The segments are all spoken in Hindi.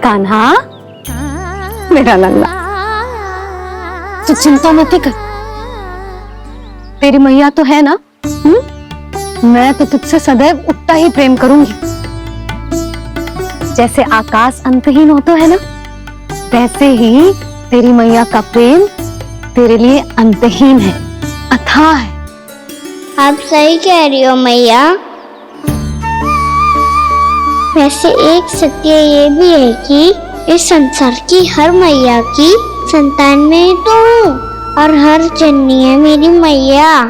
कान्हा मेरा लल्ला, तू चिंता मत कर, तेरी मैया तो है ना। मैं तो तुझसे सदैव उतना ही प्रेम करूंगी। जैसे आकाश अंतहीन होता है ना, वैसे ही तेरी मैया का प्रेम तेरे लिए अंतहीन है, अथाह है। आप सही कह रही हो मैया। वैसे एक सत्य ये भी है कि इस संसार की हर मैया की संतान में तो हूँ, और हर जननी है मेरी मैया।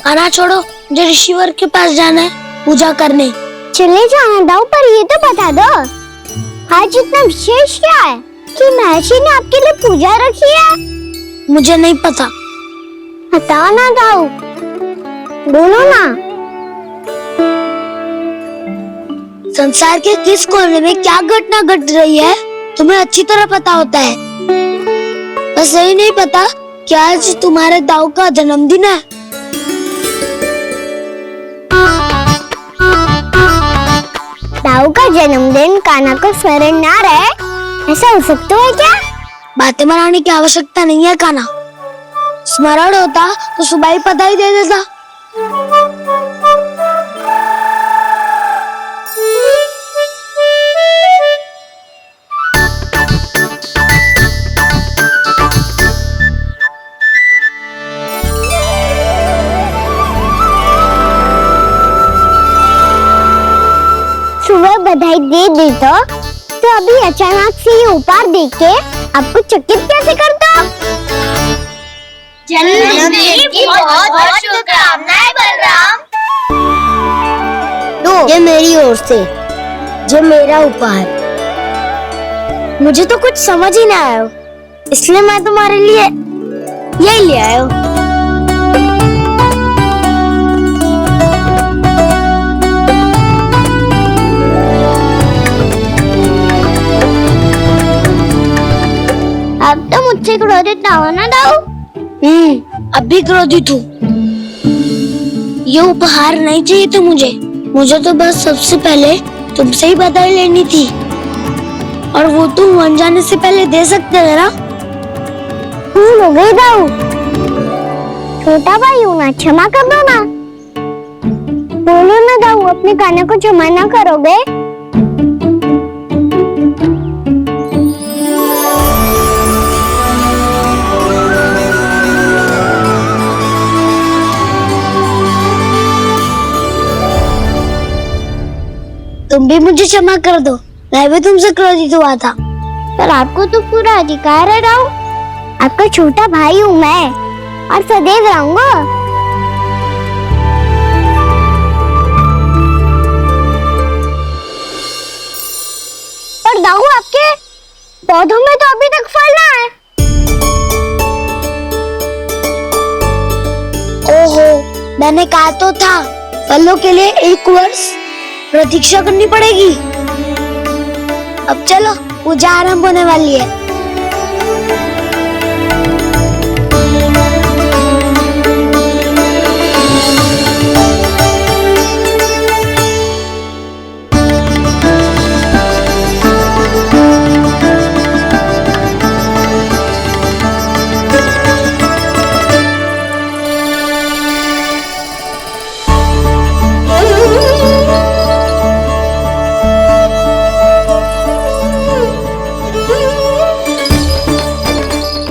खाना छोड़ो, मुझे ऋषिवर के पास जाना है पूजा करने। चले जाना दाऊ, पर ये तो बता दो आज इतना विशेष क्या है कि महर्षि ने आपके लिए पूजा रखी है? मुझे नहीं पता। बताओ ना दाऊ, बोलो ना। संसार के किस कोने में क्या घटना घट रही है तुम्हें अच्छी तरह पता होता है। बस यही नहीं पता कि आज तुम्हारे दाऊ का जन्मदिन है। दाऊ का जन्मदिन कान्हा को स्मरण ना रहे, ऐसा हो सकता है क्या? बातें बनाने की आवश्यकता नहीं है कान्हा, स्मरण होता तो सुबह ही पता ही दे देता। सुबह बधाई दे दी तो अभी अचानक से ये उपहार देख के आपको चकित कैसे करता? जन्मदिन की बहुत-बहुत शुभकामनाएं बलराम। तो ये मेरी ओर से जो मेरा उपहार। मुझे तो कुछ समझ ही ना आया, इसलिए मैं तुम्हारे लिए यही ले आया हूँ। अब तो मुझसे क्रोधित ना हो ना दाऊ। अब भी क्रोधित हूँ। ये उपहार नहीं चाहिए था मुझे तो बस सबसे पहले तुमसे ही बधाई लेनी थी, और वो तुम बन जाने से पहले दे सकते थे ना। भूल हो गई दाऊ, छोटा भाई हूँ ना, क्षमा कर दो ना। बोलो ना दाऊ, अपने कान्हा को क्षमा ना करोगे? तुम भी मुझे क्षमा कर दो, मैं भी तुमसे क्रोधित हुआ था। पर आपको तो पूरा अधिकार है दाऊ, आपका छोटा भाई हूँ मैं और सदैव रहूंगा। पर दाऊ आपके पौधों में तो अभी तक फल ना है। ओहो, मैंने कहा तो था फलों के लिए 1 वर्ष प्रतीक्षा करनी पड़ेगी। अब चलो, पूजा आरंभ होने वाली है।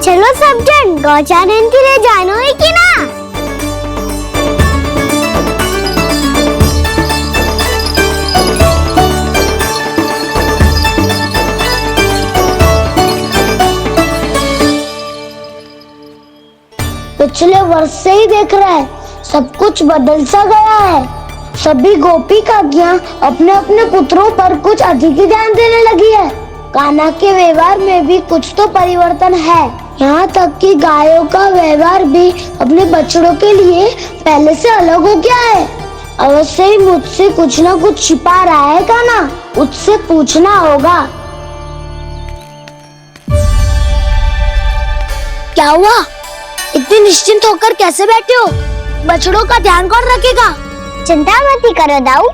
चलो सब जन गौचारण के लिए जानो है कि ना? पिछले वर्ष से ही देख रहा है, सब कुछ बदल सा गया है। सभी गोपी काकियां अपने अपने पुत्रों पर कुछ अधिक ही ध्यान देने लगी है। कान्हा के व्यवहार में भी कुछ तो परिवर्तन है। यहाँ तक कि गायों का व्यवहार भी अपने बछड़ों के लिए पहले से अलग हो गया है। अवश्य ही मुझसे कुछ ना कुछ छिपा रहा है कान्हा, उससे पूछना होगा। क्या हुआ? इतनी निश्चिंत होकर कैसे बैठे हो? बछड़ों का ध्यान कौन रखेगा? चिंता मत करो दाऊ,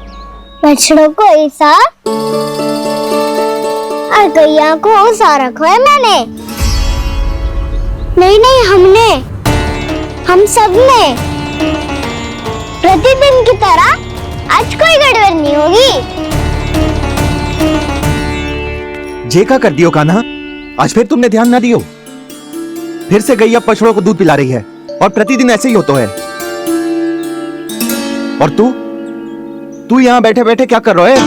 बछड़ों को ऐसा और गैया को ऐसा रखा है मैंने। नहीं, हमने, हम सब ने प्रतिदिन की तरह आज कोई गड़बड़ नहीं होगी। जेका कर दियो कान्हा, आज फिर तुमने ध्यान ना दियो। फिर से गैया बछड़ों को दूध पिला रही है और प्रतिदिन ऐसे ही होता है। और तू यहां बैठे बैठे क्या कर रहा है?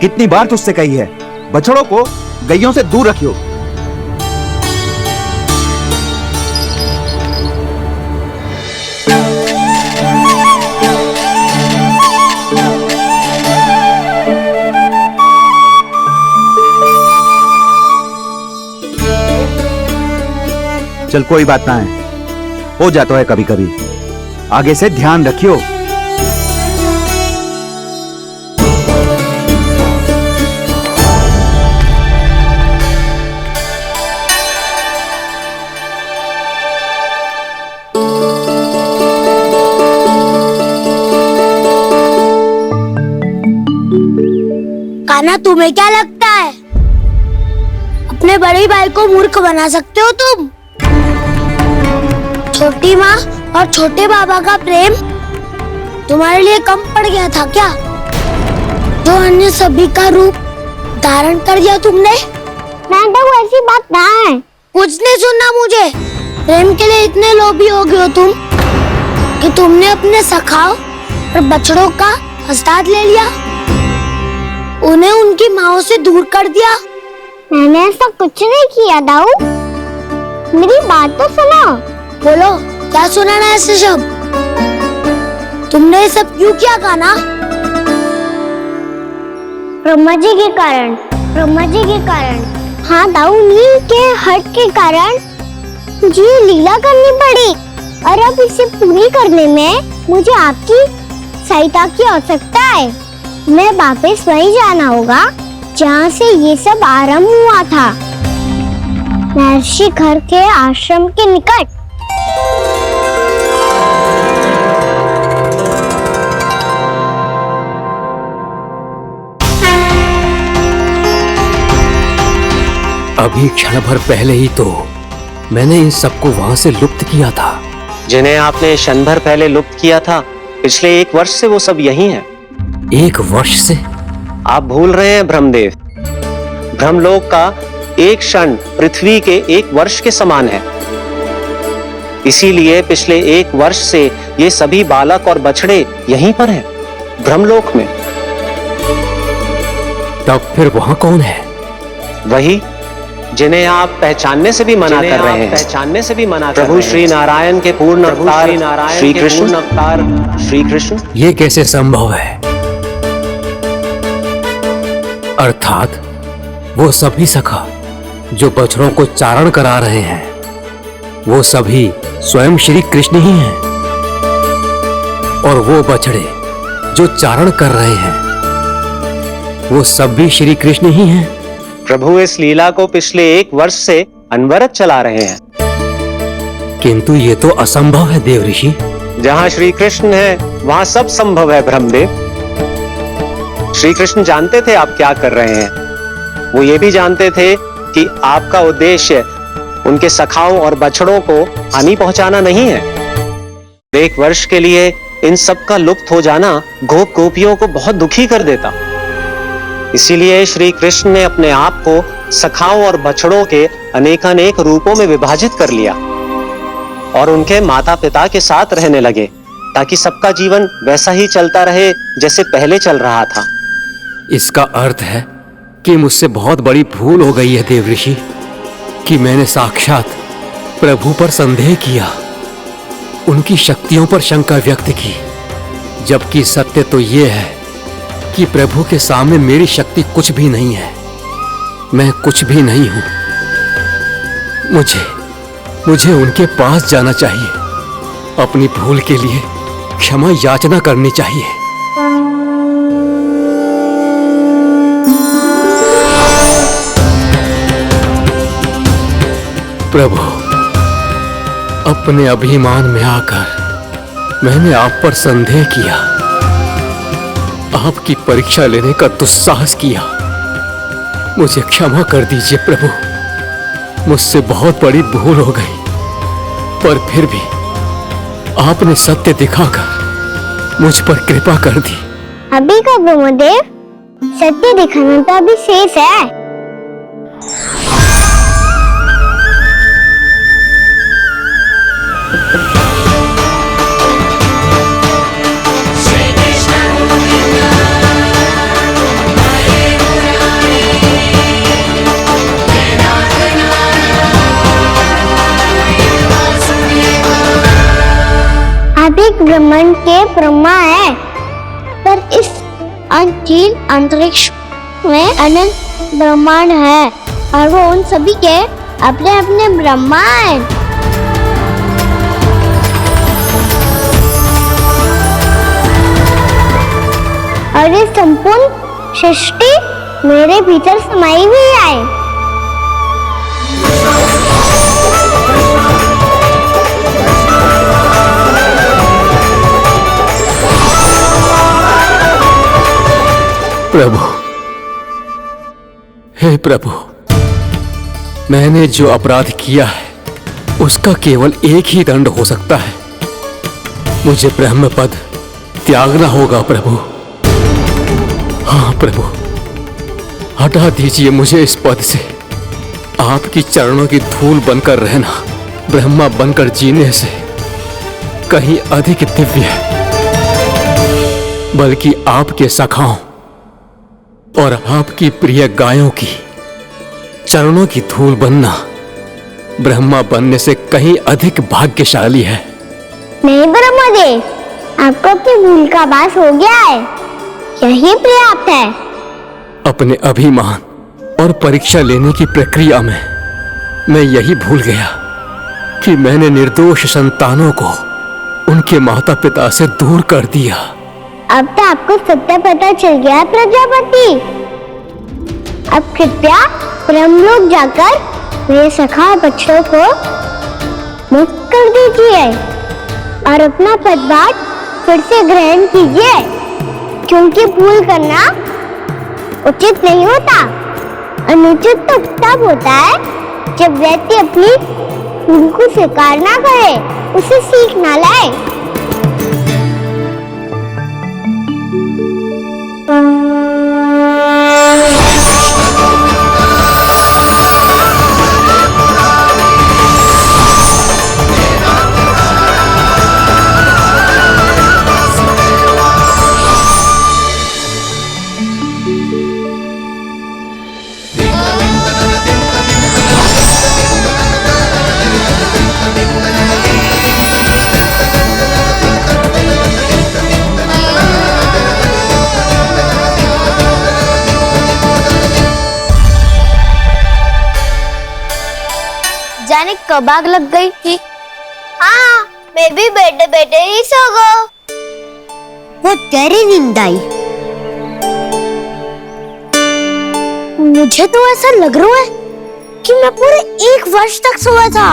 कितनी बार तुझसे कही है बछड़ों को गैयों से दूर रखियो। चल कोई बात ना है, हो जाता है कभी कभी। आगे से ध्यान रखियो। कान्हा, तुम्हें क्या लगता है अपने बड़े भाई को मूर्ख बना सकते हो तुम? छोटी माँ और छोटे बाबा का प्रेम तुम्हारे लिए कम पड़ गया था क्या, जो अन्य सभी का रूप धारण कर दिया तुमने? नाटक ऐसी बात ना है। कुछ नहीं सुनना मुझे। प्रेम के लिए इतने लोभी हो गए हो तुम कि तुमने अपने सखाओ और बछड़ों का हस्ताक्षर ले लिया, उन्हें उनकी माँओं से दूर कर दिया। मैंने ऐसा कुछ नहीं किया दाऊ, मेरी बात तो सुनो। बोलो, क्या सुनाना है ऐसे शब्द? तुमने ये सब क्यों किया कान्हा? ब्रह्मा जी के कारण, ब्रह्मा जी के कारण। हाँ दाऊ, नील के हट के कारण मुझे ये लीला करनी पड़ी, और अब इसे पूरी करने में मुझे आपकी सहायता की आवश्यकता है। मैं वापस वहीं जाना होगा जहाँ से ये सब आरंभ हुआ था, महर्षि घर के आश्रम के निकट। अभी क्षण भर पहले ही तो मैंने इन सबको वहां से लुप्त किया था। जिन्हें आपने क्षण भर पहले लुप्त किया था, पिछले 1 वर्ष से वो सब यही हैं। 1 वर्ष से? आप भूल रहे हैं ब्रह्मदेव, ब्रह्मलोक का एक क्षण पृथ्वी के 1 वर्ष के समान है। इसीलिए पिछले 1 वर्ष से ये सभी बालक और बछड़े यहीं पर हैं, ब्रह्मलोक में। तब फिर वहां कौन है? वही जिन्हें आप पहचानने से भी मना कर रहे हैं, पहचानने से भी मना प्रभु श्री नारायण के पूर्ण अवतार श्री कृष्ण। ये कैसे संभव है? अर्थात वो सभी सखा जो बछड़ों को चारण करा रहे हैं, वो सभी स्वयं श्री कृष्ण ही हैं, और वो बछड़े जो चारण कर रहे हैं, वो सब भी श्री कृष्ण ही हैं। प्रभु इस लीला को पिछले 1 वर्ष से अनवरत चला रहे हैं। किंतु ये तो असंभव है देव ऋषि। जहाँ श्री कृष्ण है वहाँ सब संभव है ब्रह्मदेव। श्री कृष्ण जानते थे आप क्या कर रहे हैं। वो ये भी जानते थे कि आपका उद्देश्य उनके सखाओं और बछड़ों को हानि पहुंचाना नहीं है। 1 वर्ष के लिए इन सब का लुप्त हो जाना गोप गोपियों को बहुत दुखी कर देता। इसीलिए श्री कृष्ण ने अपने आप को सखाओं और बछड़ों के अनेकानेक रूपों में विभाजित कर लिया और उनके माता पिता के साथ रहने लगे, ताकि सबका जीवन वैसा ही चलता रहे जैसे पहले चल रहा था। इसका अर्थ है कि मुझसे बहुत बड़ी भूल हो गई है देव ऋषि, कि मैंने साक्षात प्रभु पर संदेह किया, उनकी शक्तियों पर शंका व्यक्त की, जबकि सत्य तो ये है कि प्रभु के सामने मेरी शक्ति कुछ भी नहीं है। मैं कुछ भी नहीं हूं। मुझे उनके पास जाना चाहिए। अपनी भूल के लिए क्षमा याचना करनी चाहिए। प्रभु, अपने अभिमान में आकर मैंने आप पर संदेह किया, आपकी परीक्षा लेने का दुस्साहस किया। मुझे क्षमा कर दीजिए प्रभु, मुझसे बहुत बड़ी भूल हो गई। पर फिर भी आपने सत्य दिखाकर मुझ पर कृपा कर दी। अभी का ब्रह्मदेव, सत्य दिखाना तो अभी शेष है। एक ब्रह्मांड के ब्रह्मा है, पर इस अनंत अंतरिक्ष में अनंत ब्रह्मांड है और वो उन सभी के अपने अपने ब्रह्मा हैं। और ये संपूर्ण सृष्टि मेरे भीतर समाई हुई है। प्रभु, हे प्रभु, मैंने जो अपराध किया है उसका केवल एक ही दंड हो सकता है। मुझे ब्रह्म पद त्यागना होगा प्रभु। हाँ प्रभु, हटा दीजिए मुझे इस पद से। आपकी चरणों की धूल बनकर रहना ब्रह्मा बनकर जीने से कहीं अधिक दिव्य है। बल्कि आपके सखाओं और आपकी प्रिय गायों की चरणों की धूल बनना ब्रह्मा बनने से कहीं अधिक भाग्यशाली है। नहीं ब्रह्मदेव, आपको अपनी भूल का आभास हो गया है, यही पर्याप्त है। अपने अभिमान और परीक्षा लेने की प्रक्रिया में मैं यही भूल गया कि मैंने निर्दोष संतानों को उनके माता पिता से दूर कर दिया। अब तो आपको सत्य पता चल गया है प्रजापति। अब कृपया ब्रह्मलोक जाकर मेरे सखा बच्चों को मुक्त कर दीजिए और अपना पदभार फिर से ग्रहण कीजिए, क्योंकि भूल करना उचित नहीं होता। अनुचित तो तब होता है जब व्यक्ति अपनी भूल को स्वीकार ना करे, उसे सीख ना लाए। जाने कब आग लग गई थी। हाँ, मैं भी बैठे बैठे ही सो गया। वो तेरी नींद आई। मुझे तो ऐसा लग रहा है कि मैं पूरे 1 वर्ष तक सोया था।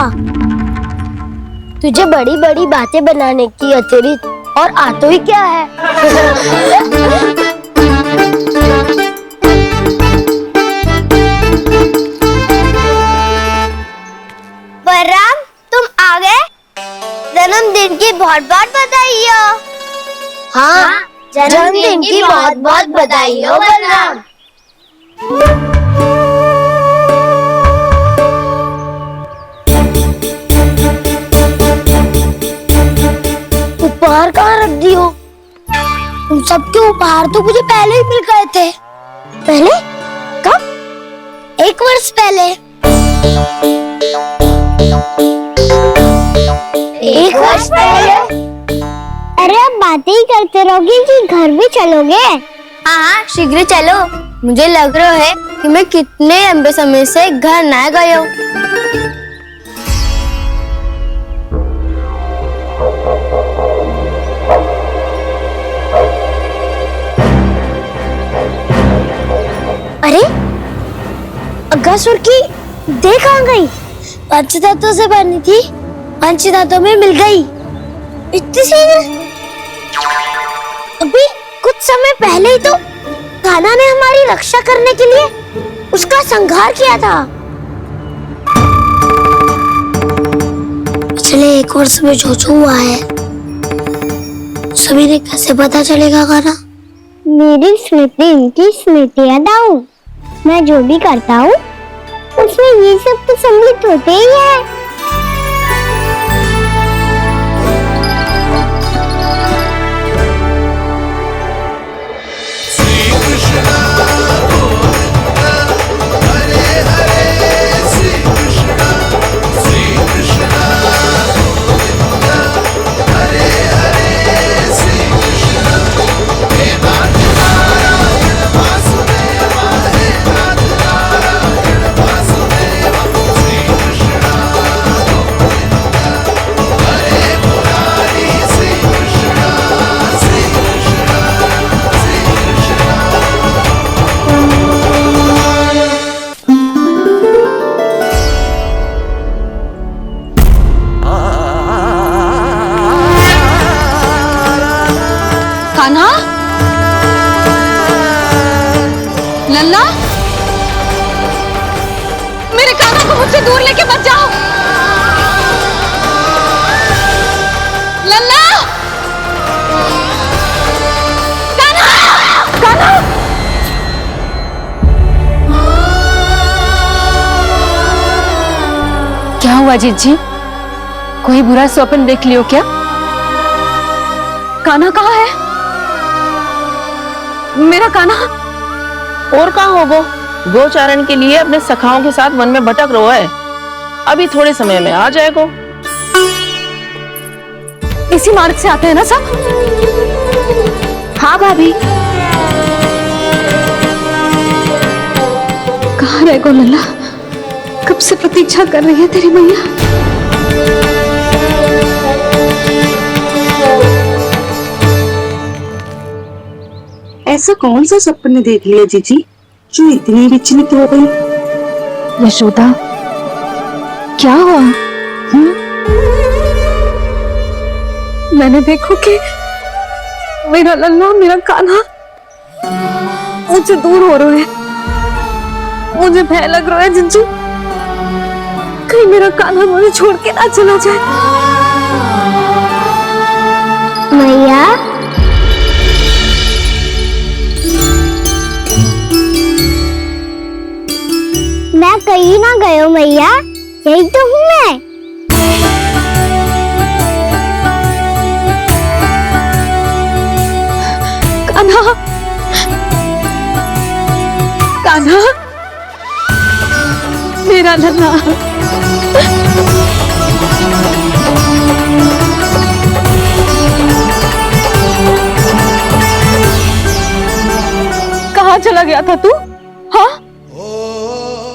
तुझे बड़ी बड़ी बातें बनाने की अतिरिक्त और आता ही क्या है। बलराम, तुम आ गए? जन्मदिन की बहुत बहुत बधाई हो। हाँ, जन्मदिन की बहुत बहुत बधाई हो बलराम। उपहार कहाँ रख दी हो? उन सबके उपहार तो मुझे पहले ही मिल गए थे। पहले? कब? 1 वर्ष पहले। 1 वर्ष पहले? अरे अब बातें ही करते रहोगे कि घर भी चलोगे? हाँ, शीघ्र चलो। मुझे लग रहा है कि मैं कितने लंबे समय से घर ना गया हूँ। अरे अगासुर की देह कहाँ गई? पंचतत्वों से बनी थी, पंचतत्वों में मिल गई। इतनी सी अभी कुछ समय पहले ही तो कान्हा ने हमारी रक्षा करने के लिए उसका संहार किया था। पिछले 1 वर्ष में जो जो हुआ है सभी ने कैसे पता चलेगा कान्हा? मेरी स्मृति उनकी स्मृति है दाऊ। मैं जो भी करता हूँ उसमें ये सब तो सम्मिलित होते ही है। कान्हा, लल्ला, मेरे कान्हा को मुझसे दूर लेके मत जाओ। लल्ला, कान्हा, कान्हा। क्या हुआ जीजी? कोई बुरा स्वप्न देख लियो क्या? कान्हा कहाँ है? मेरा कान्हा? और कहाँ हो वो? गोचारण के लिए अपने सखाओं के साथ वन में भटक रहा है। अभी थोड़े समय में आ जाएगा। इसी मार्ग से आते हैं ना सब? हाँ भाभी। कहाँ रह गो लल्ला? कब से प्रतीक्षा कर रही है तेरी मैया। ऐसा कौन सा सपने देख लिया जीजी जो इतनी विचलित हो गई? यशोदा, क्या हुआ? मैंने देखो कि मेरा लल्ला, मेरा कान्हा मुझसे दूर हो रहे हैं। मुझे भय लग रहा है जिंजू, कहीं मेरा कान्हा मुझे छोड़ के ना चला जाए। मैया, मैं कहीं ना गया मैया, यही तो हूँ मैं। कान्हा, कान्हा, मेरा लल्ला। कहाँ चला गया था तू? हाँ,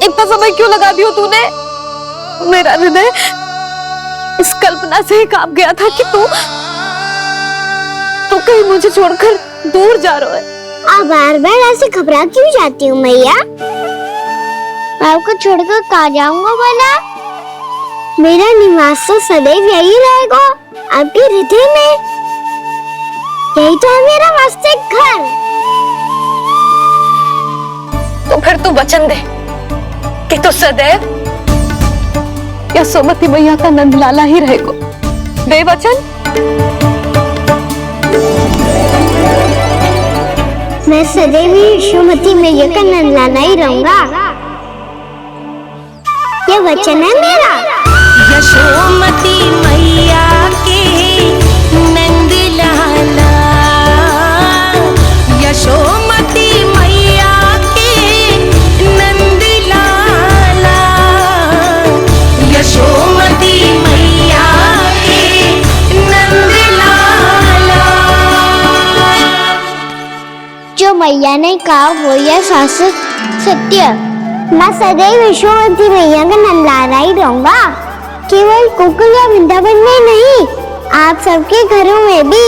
इतना समय क्यों लगा दियो तूने? मेरा हृदय इस कल्पना से ही कांप गया था कि तू कहीं मुझे छोड़कर दूर जा रहा है। आप बार बार ऐसे घबरा क्यों जाती हूँ मैया? आपको छोड़कर कहाँ जाऊंगा भला? मेरा निवास तो सदैव यही रहेगा, आपके हृदय में। यही तो है मेरा वास्तविक घर। तो फिर तू वचन दे कि तू सदैव यशोमती मैया का नंदलाला ही रहेगा। दे वचन। मैं सदैव यशोमती मैया का नंदलाला ही रहूंगा, ये वचन है मेरा। यशोमती मैया के नंदलाला, यशोमती मैया के नंदलाला, यशोमती मैया के नंदलाला। जो मैया मैंने कहा वो यह शास्त्र सत्य। मैं सदैव यशोमती मैया का नंदलाला ही रहूंगा, केवल गोकुल या वृंदावन में नहीं, आप सबके घरों में भी।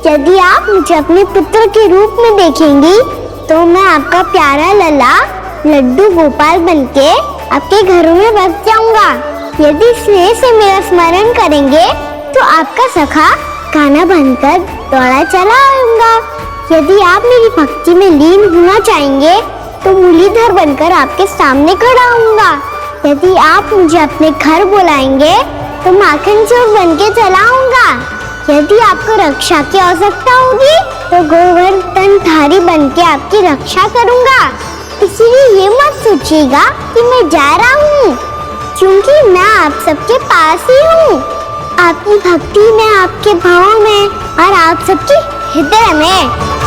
यदि आप मुझे अपने पुत्र के रूप में देखेंगी तो मैं आपका प्यारा लला लड्डू गोपाल बनके आपके घरों में बस जाऊंगा। यदि स्नेह से मेरा स्मरण करेंगे तो आपका सखा गाना बनकर दौड़ा चला आऊंगा। यदि आप मेरी भक्ति में लीन होना चाहेंगे तो मुरलीधर बनकर आपके सामने खड़ा होऊंगा। यदि आप मुझे अपने घर बुलाएंगे तो माखन चोर बनके चला आऊंगा। यदि आपको रक्षा की आवश्यकता होगी तो गोवर्धन धारी बनके आपकी रक्षा करूंगा। इसीलिए ये मत सोचिएगा कि मैं जा रहा हूँ, क्योंकि मैं आप सबके पास ही हूँ, आपकी भक्ति में, आपके भाव में और आप सबके हृदय में।